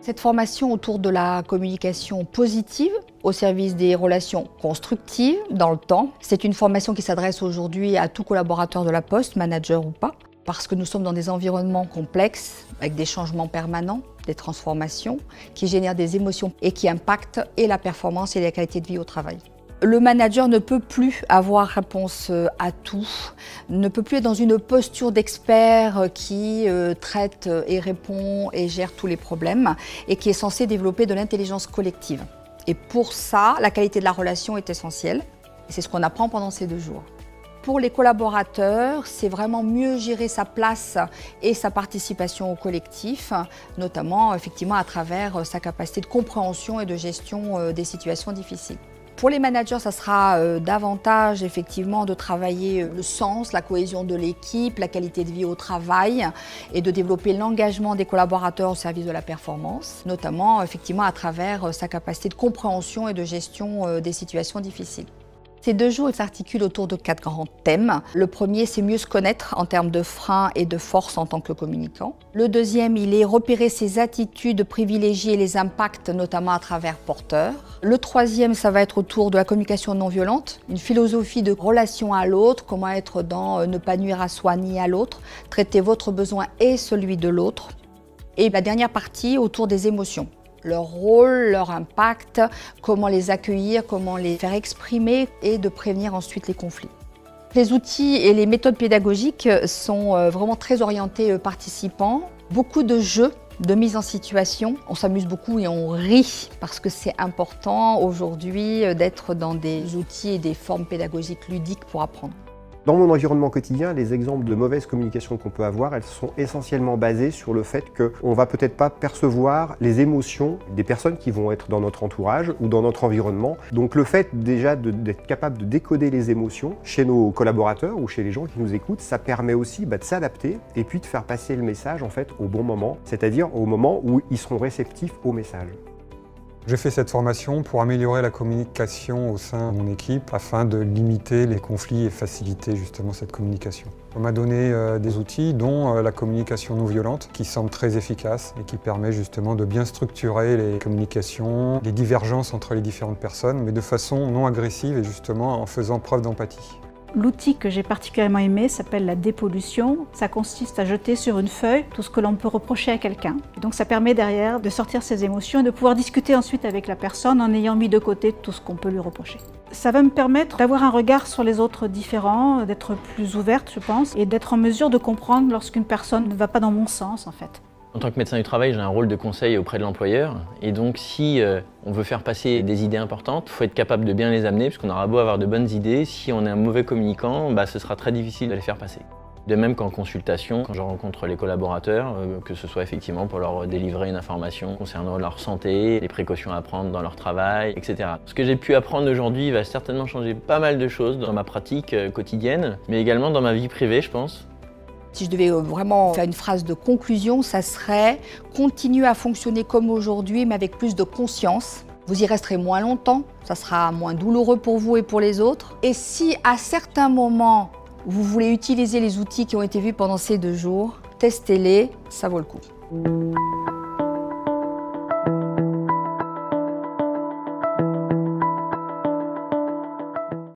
Cette formation autour de la communication positive au service des relations constructives dans le temps, c'est une formation qui s'adresse aujourd'hui à tout collaborateur de la Poste, manager ou pas, parce que nous sommes dans des environnements complexes, avec des changements permanents, des transformations, qui génèrent des émotions et qui impactent et la performance et la qualité de vie au travail. Le manager ne peut plus avoir réponse à tout, ne peut plus être dans une posture d'expert qui traite et répond et gère tous les problèmes et qui est censé développer de l'intelligence collective. Et pour ça, la qualité de la relation est essentielle. C'est ce qu'on apprend pendant ces 2 jours. Pour les collaborateurs, c'est vraiment mieux gérer sa place et sa participation au collectif, notamment effectivement à travers sa capacité de compréhension et de gestion des situations difficiles. Pour les managers, ça sera davantage effectivement de travailler le sens, la cohésion de l'équipe, la qualité de vie au travail et de développer l'engagement des collaborateurs au service de la performance, notamment effectivement à travers sa capacité de compréhension et de gestion des situations difficiles. Ces 2 jours s'articulent autour de 4 grands thèmes. Le premier, c'est mieux se connaître en termes de freins et de force en tant que communicant. Le deuxième, il est repérer ses attitudes, privilégier les impacts, notamment à travers porteurs. Le troisième, ça va être autour de la communication non violente, une philosophie de relation à l'autre, comment être dans ne pas nuire à soi ni à l'autre, traiter votre besoin et celui de l'autre. Et la dernière partie, autour des émotions. Leur rôle, leur impact, comment les accueillir, comment les faire exprimer et de prévenir ensuite les conflits. Les outils et les méthodes pédagogiques sont vraiment très orientés participants. Beaucoup de jeux, de mise en situation. On s'amuse beaucoup et on rit parce que c'est important aujourd'hui d'être dans des outils et des formes pédagogiques ludiques pour apprendre. Dans mon environnement quotidien, les exemples de mauvaise communication qu'on peut avoir, elles sont essentiellement basées sur le fait qu'on ne va peut-être pas percevoir les émotions des personnes qui vont être dans notre entourage ou dans notre environnement. Donc le fait déjà d'être capable de décoder les émotions chez nos collaborateurs ou chez les gens qui nous écoutent, ça permet aussi de s'adapter et puis de faire passer le message en fait au bon moment, c'est-à-dire au moment où ils seront réceptifs au message. J'ai fait cette formation pour améliorer la communication au sein de mon équipe afin de limiter les conflits et faciliter justement cette communication. On m'a donné des outils dont la communication non violente qui semble très efficace et qui permet justement de bien structurer les communications, les divergences entre les différentes personnes, mais de façon non agressive et justement en faisant preuve d'empathie. L'outil que j'ai particulièrement aimé s'appelle la dépollution. Ça consiste à jeter sur une feuille tout ce que l'on peut reprocher à quelqu'un. Donc ça permet derrière de sortir ses émotions et de pouvoir discuter ensuite avec la personne en ayant mis de côté tout ce qu'on peut lui reprocher. Ça va me permettre d'avoir un regard sur les autres différents, d'être plus ouverte je pense, et d'être en mesure de comprendre lorsqu'une personne ne va pas dans mon sens en fait. En tant que médecin du travail, j'ai un rôle de conseil auprès de l'employeur. Et donc, si on veut faire passer des idées importantes, il faut être capable de bien les amener, parce qu'on aura beau avoir de bonnes idées, si on est un mauvais communicant, ce sera très difficile de les faire passer. De même qu'en consultation, quand je rencontre les collaborateurs, que ce soit effectivement pour leur délivrer une information concernant leur santé, les précautions à prendre dans leur travail, etc. Ce que j'ai pu apprendre aujourd'hui va certainement changer pas mal de choses dans ma pratique quotidienne, mais également dans ma vie privée, je pense. Si je devais vraiment faire une phrase de conclusion, ça serait « continuer à fonctionner comme aujourd'hui, mais avec plus de conscience ». Vous y resterez moins longtemps, ça sera moins douloureux pour vous et pour les autres. Et si à certains moments, vous voulez utiliser les outils qui ont été vus pendant ces 2 jours, testez-les, ça vaut le coup.